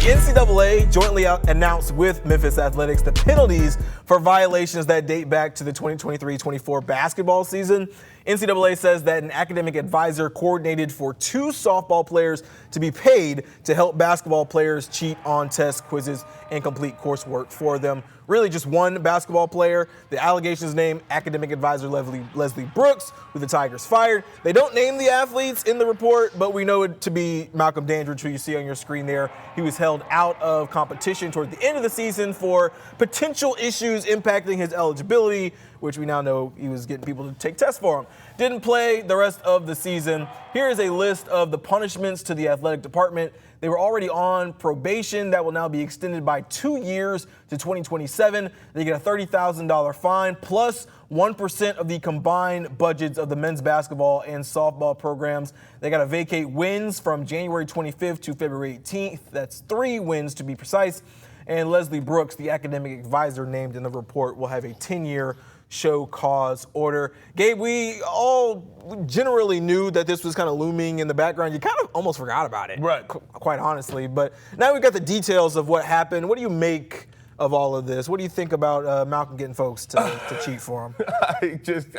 NCAA jointly announced with Memphis Athletics the penalties for violations that date back to the 2023-24 basketball season. NCAA says that an academic advisor coordinated for 2 softball players to be paid to help basketball players cheat on tests, quizzes, and complete coursework for them. Really just one basketball player. The allegations name academic advisor Leslie Brooks, who the Tigers fired. They don't name the athletes in the report, but we know it to be Malcolm Dandridge, who you see on your screen there. He was held out of competition toward the end of the season for potential issues impacting his eligibility, which we now know he was getting people to take tests for him. Didn't play the rest of the season. Here is a list of the punishments to the athletic department. They were already on probation that will now be extended by 2 years to 2027. They get a $30,000 fine plus 1% of the combined budgets of the men's basketball and softball programs. They got to vacate wins from January 25th to February 18th. That's 3 wins to be precise. And Leslie Brooks, the academic advisor named in the report, will have a 10-year show cause order. Gabe, we all generally knew that this was kind of looming in the background. You kind of almost forgot about it, right? Quite honestly. But now we've got the details of what happened. What do you make of all of this? What do you think about Malcolm getting folks to cheat for him?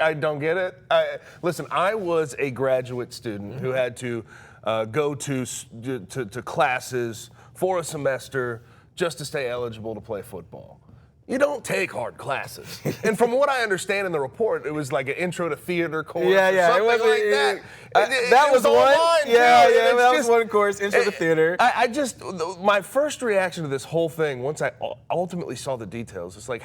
I don't get it. Listen, I was a graduate student who had to go to classes for a semester just to stay eligible to play football. You don't take hard classes. And from what I understand in the report, it was like an intro to theater course or something like that. That was one. That was just one course, intro to theater. My first reaction to this whole thing, once I ultimately saw the details, it's like,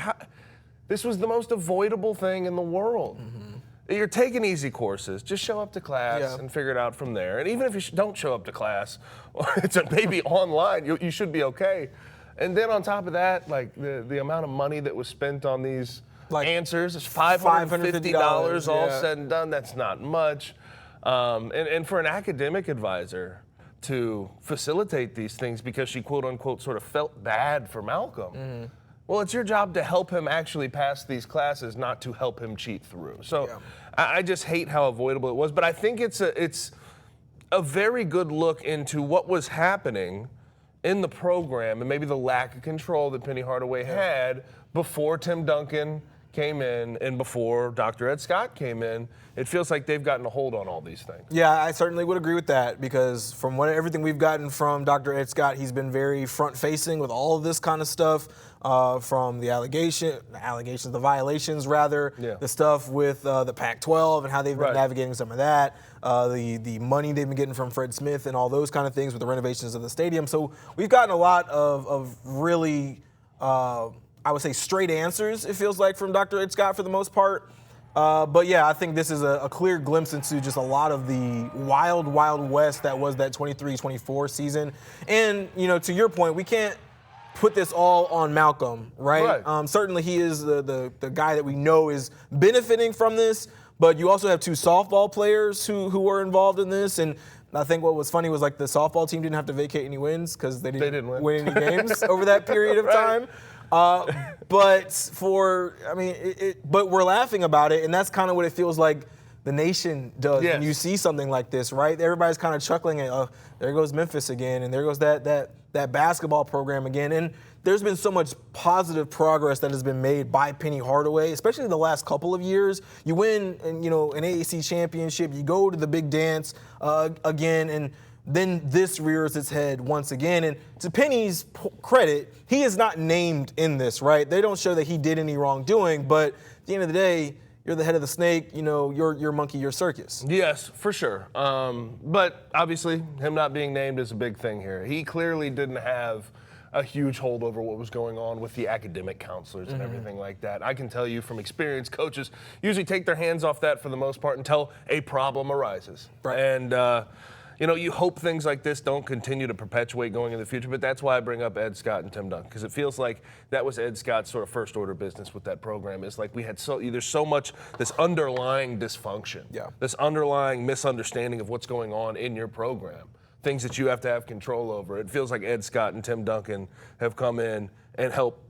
this was the most avoidable thing in the world. Mm-hmm. You're taking easy courses. Just show up to class and figure it out from there. And even if you don't show up to class, or it's maybe online, you should be okay. And then on top of that, like the amount of money that was spent on these answers is $550 all said and done. That's not much. And for an academic advisor to facilitate these things because she quote unquote sort of felt bad for Malcolm. Well, it's your job to help him actually pass these classes, not to help him cheat through. So I just hate how avoidable it was. But I think it's a very good look into what was happening in the program and maybe the lack of control that Penny Hardaway had before Tim Duncan came in and before Dr. Ed Scott came in. It feels like they've gotten a hold on all these things. Yeah, I certainly would agree with that because from everything we've gotten from Dr. Ed Scott, he's been very front-facing with all of this kind of stuff, from the violations rather, the stuff with the Pac-12 and how they've been navigating some of that, the money they've been getting from Fred Smith and all those kind of things with the renovations of the stadium. So we've gotten a lot of really, I would say, straight answers, it feels like, from Dr. Ed Scott for the most part. But yeah, I think this is a clear glimpse into just a lot of the wild, wild west that was that 23-24 season. And, to your point, we can't put this all on Malcolm, right? Certainly he is the guy that we know is benefiting from this, but you also have 2 softball players who were involved in this. And I think what was funny was like the softball team didn't have to vacate any wins because they didn't win any games over that period of time. But we're laughing about it, and that's kind of what it feels like the nation does when you see something like this, right? Everybody's kind of chuckling at, oh, there goes Memphis again, and there goes that basketball program again. And there's been so much positive progress that has been made by Penny Hardaway, especially the last couple of years. You win, an AAC championship, you go to the big dance again, and then this rears its head once again. And to Penny's credit, he is not named in this, right? They don't show that he did any wrongdoing, but at the end of the day, you're the head of the snake, your monkey, your circus. Yes, for sure. But obviously, him not being named is a big thing here. He clearly didn't have a huge hold over what was going on with the academic counselors and everything like that. I can tell you from experience, coaches usually take their hands off that for the most part until a problem arises. Right. And, you hope things like this don't continue to perpetuate going in the future, but that's why I bring up Ed Scott and Tim Duncan, because it feels like that was Ed Scott's sort of first order business with that program. It's like we had there's so much this underlying dysfunction, this underlying misunderstanding of what's going on in your program, things that you have to have control over. It feels like Ed Scott and Tim Duncan have come in and helped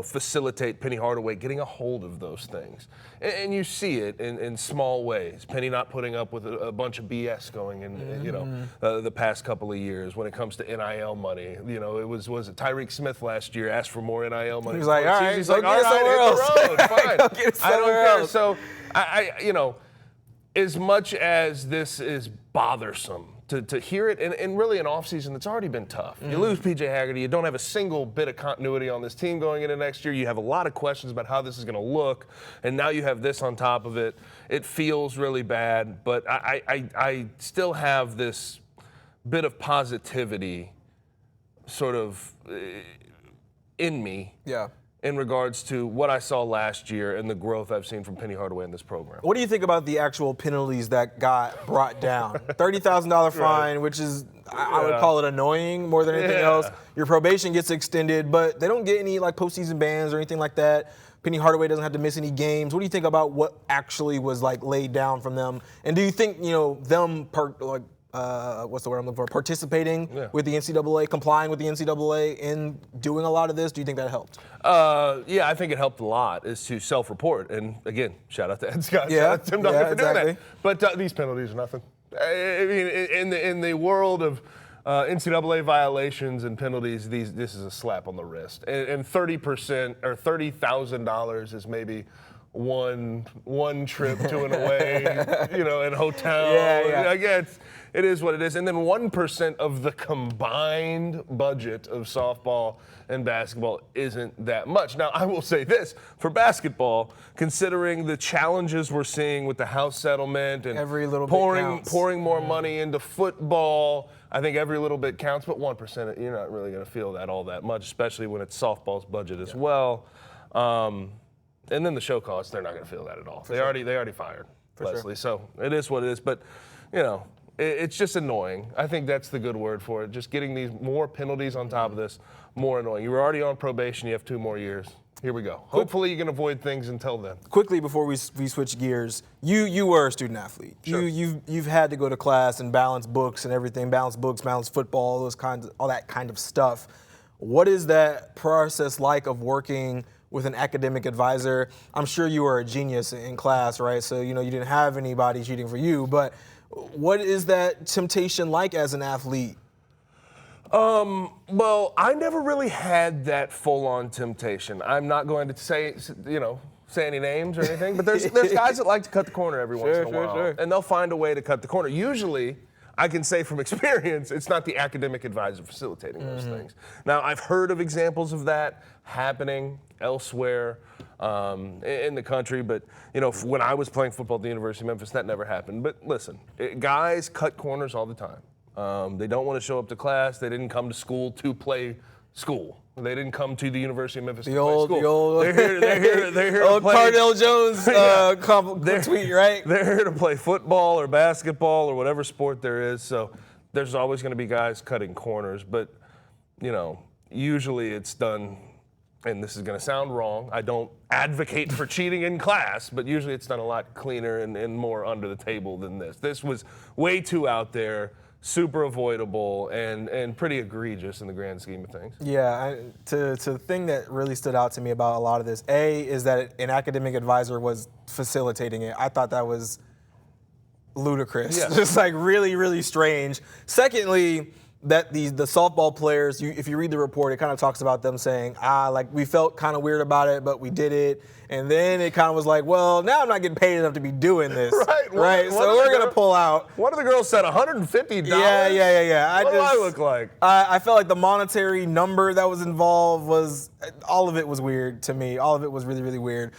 facilitate Penny Hardaway getting a hold of those things. And you see it in small ways. Penny not putting up with a bunch of BS going in, the past couple of years when it comes to NIL money. It was it Tyreek Smith last year asked for more NIL money. He was like, all right, he's go like, get all it right, somewhere hit else. the road, fine. Go get it I don't somewhere care. else. So as much as this is bothersome to hear it, and really an offseason that's already been tough. You lose P.J. Haggerty, you don't have a single bit of continuity on this team going into next year. You have a lot of questions about how this is going to look, and now you have this on top of it. It feels really bad, but I still have this bit of positivity sort of in me. Yeah. In regards to what I saw last year and the growth I've seen from Penny Hardaway in this program. What do you think about the actual penalties that got brought down? $30,000 fine, which is, I would call it annoying more than anything else. Your probation gets extended, but they don't get any postseason bans or anything like that. Penny Hardaway doesn't have to miss any games. What do you think about what actually was laid down from them? And do you think them what's the word I'm looking for? Participating with the NCAA, complying with the NCAA in doing a lot of this? Do you think that helped? Yeah, I think it helped a lot is to self-report. And again, shout out to Ed Scott, shout out to Tim Duncan for doing that. But these penalties are nothing. I mean, in the world of NCAA violations and penalties, this is a slap on the wrist. And 30% or $30,000 is maybe one trip to an away, in a hotel. Again, it is what it is. And then 1% of the combined budget of softball and basketball isn't that much. Now, I will say this, for basketball, considering the challenges we're seeing with the House settlement and every little bit pouring more money into football, I think every little bit counts, but 1%, you're not really going to feel that all that much, especially when it's softball's budget as well. And then the show costs, they're not going to feel that at all. They already fired Leslie, so it is what it is. But, it's just annoying. I think that's the good word for it. Just getting these more penalties on top of this, more annoying. You were already on probation. You have 2 more years. Here we go. Hopefully you can avoid things until then. Quickly before we switch gears, you were a student athlete. Sure. You've had to go to class and balance books and everything, balance books, balance football, all that kind of stuff. What is that process like of working with an academic advisor? I'm sure you were a genius in class, right? So you didn't have anybody cheating for you, but what is that temptation like as an athlete? Well, I never really had that full-on temptation. I'm not going to say any names or anything, but there's guys that like to cut the corner every once in a while, and they'll find a way to cut the corner. Usually, I can say from experience, it's not the academic advisor facilitating those things. Now, I've heard of examples of that happening elsewhere in the country, but when I was playing football at the University of Memphis, that never happened. But listen, guys cut corners all the time. They don't want to show up to class. They didn't come to school to play school. They didn't come to the University of Memphis to play school. They're here to play. Cardell Jones tweet, right? They're here to play football or basketball or whatever sport there is. So there's always going to be guys cutting corners, but usually it's done. And this is going to sound wrong. I don't advocate for cheating in class, but usually it's done a lot cleaner and more under the table than this. This was way too out there, super avoidable, and pretty egregious in the grand scheme of things. Yeah, the thing that really stood out to me about a lot of this, is that an academic advisor was facilitating it. I thought that was ludicrous. Yeah. Just really, really strange. Secondly, that the softball players, if you read the report, it kind of talks about them saying, we felt kind of weird about it, but we did it. And then it kind of was like, well, now I'm not getting paid enough to be doing this. Right. So we're going to pull out. One of the girls said $150. Yeah. What do I look like? I felt like the monetary number that was involved all of it was weird to me. All of it was really, really weird.